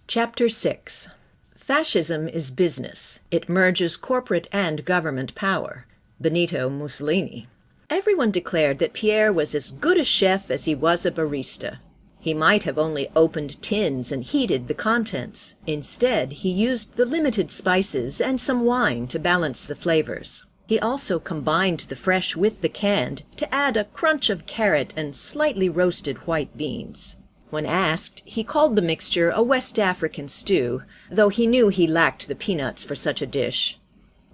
Chapter 6. Fascism is business. It merges corporate and government power. Benito Mussolini. Everyone declared that Pierre was as good a chef as he was a barista. He might have only opened tins and heated the contents. Instead, he used the limited spices and some wine to balance the flavors. He also combined the fresh with the canned to add a crunch of carrot and slightly roasted white beans. When asked, he called the mixture a West African stew, though he knew he lacked the peanuts for such a dish.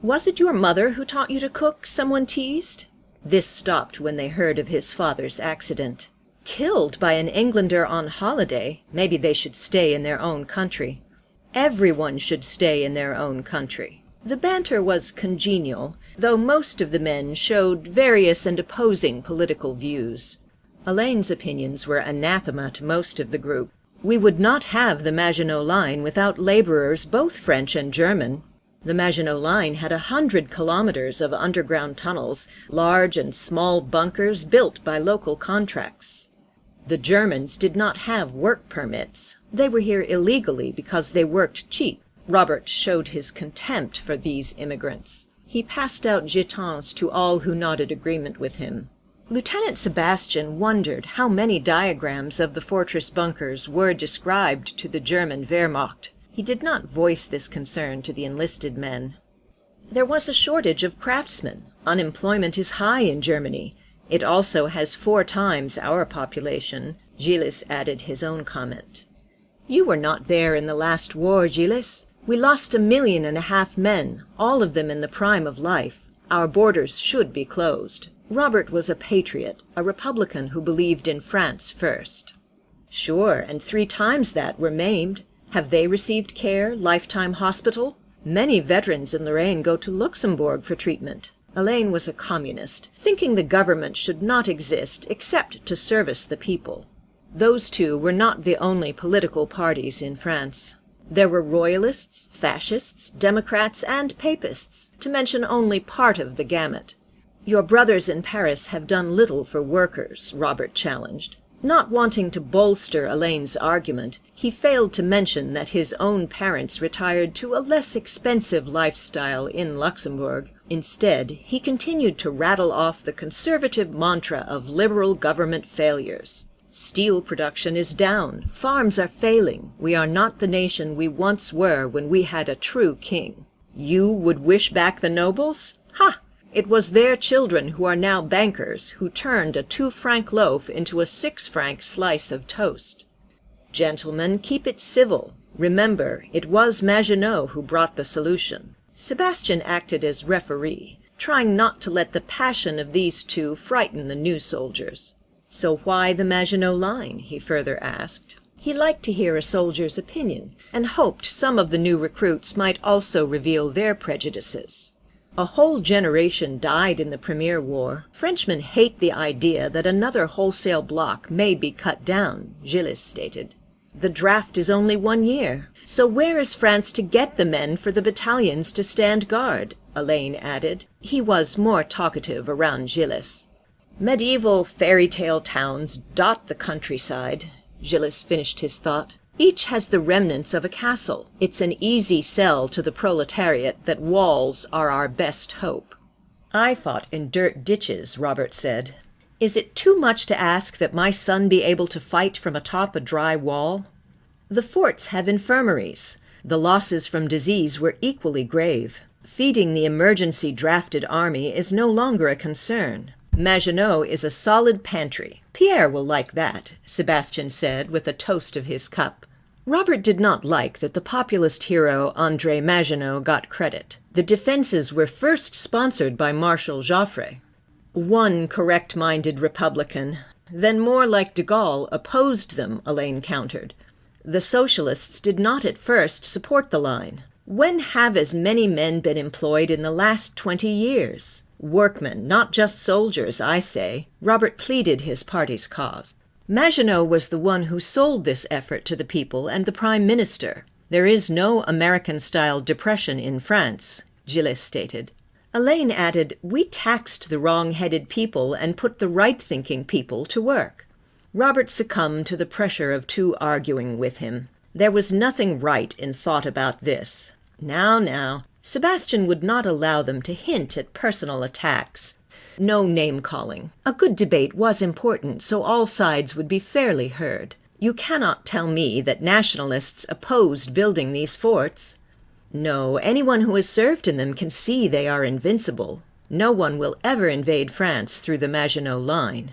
"Was it your mother who taught you to cook?" someone teased. This stopped when they heard of his father's accident. Killed by an Englander on holiday, maybe they should stay in their own country. Everyone should stay in their own country. The banter was congenial, though most of the men showed various and opposing political views. Elaine's opinions were anathema to most of the group. We would not have the Maginot Line without laborers both French and German. The Maginot Line had 100 kilometers of underground tunnels, large and small bunkers built by local contracts. The Germans did not have work permits. They were here illegally because they worked cheap. Robert showed his contempt for these immigrants. He passed out jetons to all who nodded agreement with him. Lieutenant Sebastian wondered how many diagrams of the fortress bunkers were described to the German Wehrmacht. He did not voice this concern to the enlisted men. There was a shortage of craftsmen. Unemployment is high in Germany. It also has 4 times our population. Gilles added his own comment. "You were not there in the last war, Gilles. We lost 1.5 million men, all of them in the prime of life. Our borders should be closed." Robert was a patriot, a Republican who believed in France first. "Sure, and 3 times that were maimed. Have they received care, lifetime hospital? Many veterans in Lorraine go to Luxembourg for treatment." Elaine was a communist, thinking the government should not exist except to service the people. Those two were not the only political parties in France. There were royalists, fascists, Democrats, and papists, to mention only part of the gamut. "Your brothers in Paris have done little for workers," Robert challenged. Not wanting to bolster Elaine's argument, he failed to mention that his own parents retired to a less expensive lifestyle in Luxembourg. Instead, he continued to rattle off the conservative mantra of liberal government failures. "Steel production is down. Farms are failing. We are not the nation we once were when we had a true king." "You would wish back the nobles? Ha! It was their children who are now bankers who turned a 2-franc loaf into a 6-franc slice of toast." "Gentlemen, keep it civil. Remember, it was Maginot who brought the solution." Sebastian acted as referee, trying not to let the passion of these two frighten the new soldiers. "So why the Maginot Line?" he further asked. He liked to hear a soldier's opinion, and hoped some of the new recruits might also reveal their prejudices. "A whole generation died in the Premier War. Frenchmen hate the idea that another wholesale block may be cut down," Gilles stated. "The draft is only 1 year. So where is France to get the men for the battalions to stand guard?" Elaine added. He was more talkative around Gilles. "Medieval fairy tale towns dot the countryside," Gilles finished his thought. "Each has the remnants of a castle. It's an easy sell to the proletariat that walls are our best hope." "I fought in dirt ditches," Robert said. "Is it too much to ask that my son be able to fight from atop a dry wall?" "The forts have infirmaries. The losses from disease were equally grave. Feeding the emergency drafted army is no longer a concern. Maginot is a solid pantry. Pierre will like that," Sebastian said with a toast of his cup. Robert did not like that the populist hero André Maginot got credit. The defenses were first sponsored by Marshal Joffre. One correct-minded Republican, then more like de Gaulle, opposed them, Elaine countered. The socialists did not at first support the line. When have as many men been employed in the last 20 years? Workmen, not just soldiers, I say. Robert pleaded his party's cause. Maginot was the one who sold this effort to the people and the Prime Minister. "There is no American-style depression in France," Gilles stated. Elaine added, "We taxed the wrong-headed people and put the right-thinking people to work." Robert succumbed to the pressure of two arguing with him. There was nothing right in thought about this. Now, Sebastian would not allow them to hint at personal attacks. No name-calling. A good debate was important, so all sides would be fairly heard. You cannot tell me that nationalists opposed building these forts. No, anyone who has served in them can see they are invincible. No one will ever invade France through the Maginot Line.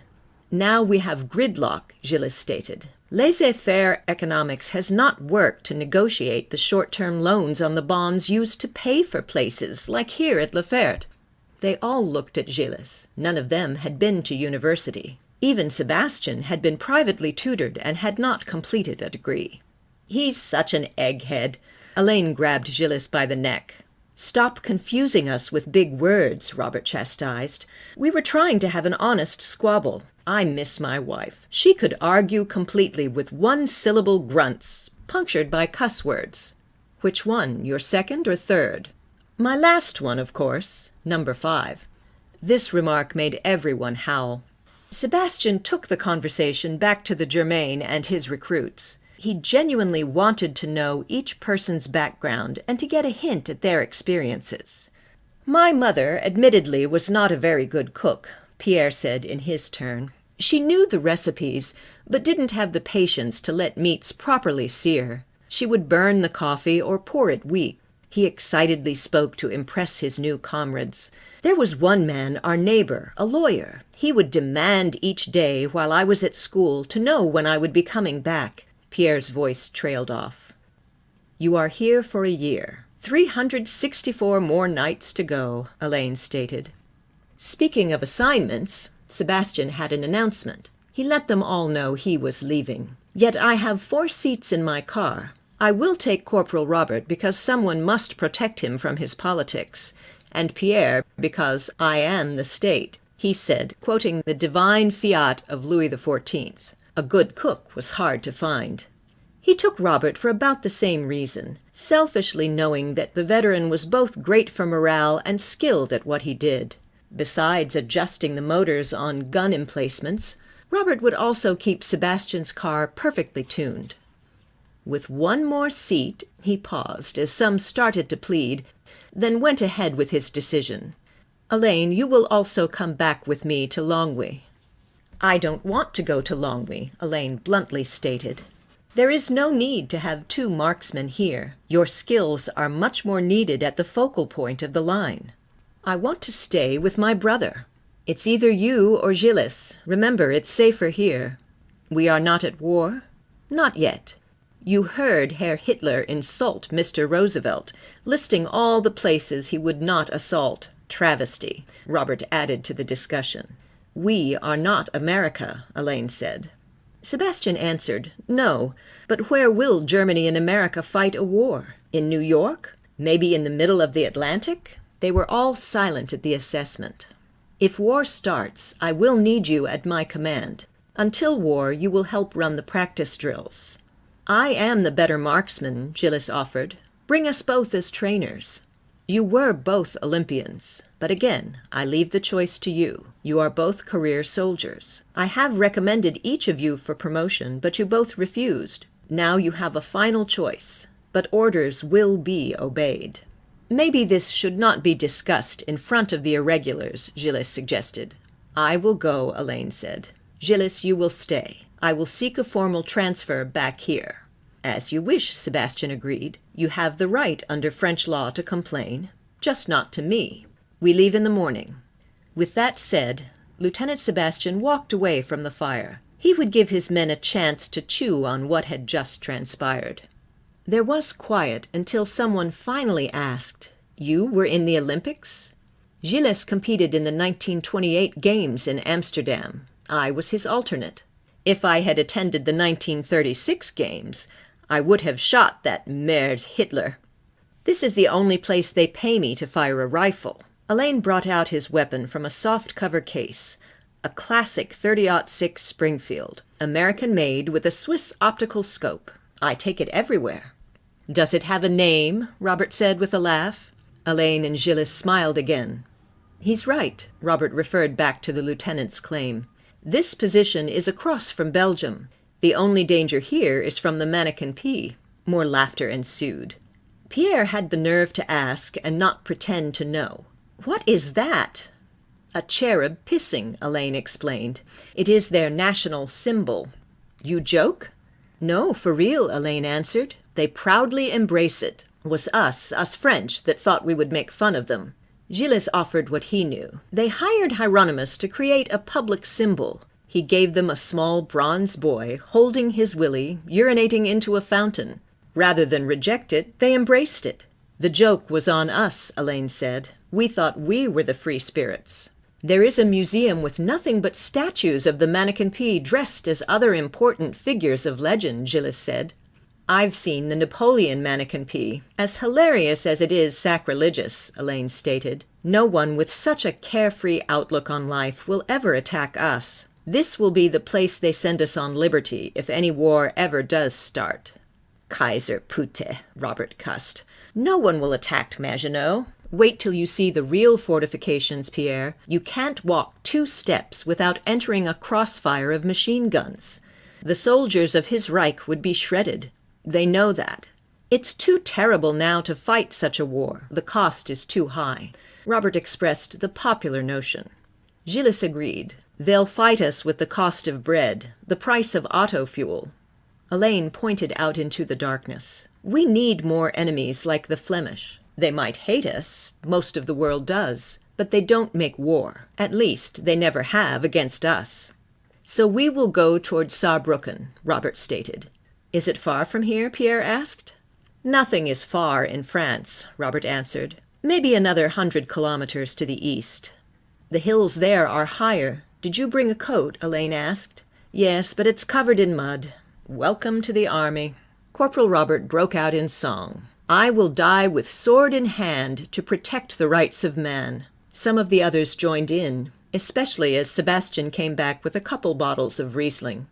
Now we have gridlock, Gilles stated. Laissez-faire economics has not worked to negotiate the short-term loans on the bonds used to pay for places, like here at La Ferte. They all looked at Gilles. None of them had been to university. Even Sebastian had been privately tutored and had not completed a degree. He's such an egghead. Elaine grabbed Gilles by the neck. Stop confusing us with big words, Robert chastised. We were trying to have an honest squabble. I miss my wife. She could argue completely with one-syllable grunts, punctured by cuss words. Which one, your second or third? My last one, of course, number 5. This remark made everyone howl. Sebastian took the conversation back to the Germain and his recruits. He genuinely wanted to know each person's background and to get a hint at their experiences. My mother, admittedly, was not a very good cook, Pierre said in his turn. She knew the recipes, but didn't have the patience to let meats properly sear. She would burn the coffee or pour it weak. He excitedly spoke to impress his new comrades. There was one man, our neighbor, a lawyer. He would demand each day while I was at school to know when I would be coming back. Pierre's voice trailed off. You are here for a year. 364 more nights to go, Elaine stated. Speaking of assignments, Sebastian had an announcement. He let them all know he was leaving. Yet I have 4 seats in my car. I will take Corporal Robert because someone must protect him from his politics, and Pierre because I am the state, he said, quoting the divine fiat of Louis XIV. A good cook was hard to find. He took Robert for about the same reason, selfishly knowing that the veteran was both great for morale and skilled at what he did. Besides adjusting the motors on gun emplacements, Robert would also keep Sebastian's car perfectly tuned. With one more seat, he paused as some started to plead, then went ahead with his decision. Elaine, you will also come back with me to Longwy. I don't want to go to Longwy, Elaine bluntly stated. There is no need to have 2 marksmen here. Your skills are much more needed at the focal point of the line. I want to stay with my brother. It's either you or Gilles. Remember, it's safer here. We are not at war? Not yet. You heard Herr Hitler insult Mr. Roosevelt, listing all the places he would not assault. Travesty, Robert added to the discussion. We are not America, Elaine said. Sebastian answered, no, but where will Germany and America fight a war? In New York? Maybe in the middle of the Atlantic? They were all silent at the assessment. If war starts, I will need you at my command. Until war, you will help run the practice drills. I am the better marksman, Gilles offered. Bring us both as trainers. You were both Olympians, but again, I leave the choice to you. You are both career soldiers. I have recommended each of you for promotion, but you both refused. Now you have a final choice, but orders will be obeyed. Maybe this should not be discussed in front of the irregulars, Gilles suggested. I will go, Elaine said. Gilles, you will stay. I will seek a formal transfer back here. As you wish, Sebastian agreed. You have the right under French law to complain, just not to me. We leave in the morning. With that said, Lieutenant Sebastian walked away from the fire. He would give his men a chance to chew on what had just transpired. There was quiet until someone finally asked, You were in the Olympics? Gilles competed in the 1928 Games in Amsterdam. I was his alternate. If I had attended the 1936 Games, I would have shot that merde Hitler. This is the only place they pay me to fire a rifle. Elaine brought out his weapon from a soft-cover case, a classic 30-06 Springfield, American-made with a Swiss optical scope. I take it everywhere. Does it have a name? Robert said with a laugh. Elaine and Gilles smiled again. He's right, Robert referred back to the lieutenant's claim. This position is across from Belgium. The only danger here is from the Mannequin P. More laughter ensued. Pierre had the nerve to ask and not pretend to know. "What is that?" "A cherub pissing," Elaine explained. "It is their national symbol." "You joke?" "No, for real," Elaine answered. "They proudly embrace it. Was us French, that thought we would make fun of them." Gilles offered what he knew. They hired Hieronymus to create a public symbol. He gave them a small bronze boy holding his willy, urinating into a fountain. Rather than reject it, they embraced it. "The joke was on us," Elaine said. "We thought we were the free spirits." "There is a museum with nothing but statues of the Mannequin P dressed as other important figures of legend," Gilles said. "I've seen the Napoleon Mannequin P. As hilarious as it is sacrilegious," Elaine stated. "No one with such a carefree outlook on life will ever attack us. This will be the place they send us on liberty if any war ever does start." "Kaiser Pute," Robert cussed. "No one will attack Maginot. Wait till you see the real fortifications, Pierre. You can't walk 2 steps without entering a crossfire of machine guns. The soldiers of his Reich would be shredded. They know that. It's too terrible now to fight such a war. The cost is too high." Robert expressed the popular notion. Gilles agreed. "They'll fight us with the cost of bread, the price of auto fuel." Elaine pointed out into the darkness. "We need more enemies like the Flemish. They might hate us, most of the world does, but they don't make war. At least, they never have against us." "So we will go toward Saarbrücken," Robert stated. "Is it far from here?" Pierre asked. "Nothing is far in France," Robert answered. "Maybe another 100 kilometers to the east." "The hills there are higher. Did you bring a coat?" Elaine asked. "Yes, but it's covered in mud. Welcome to the army." Corporal Robert broke out in song. "I will die with sword in hand to protect the rights of man." Some of the others joined in, especially as Sebastian came back with a couple bottles of Riesling.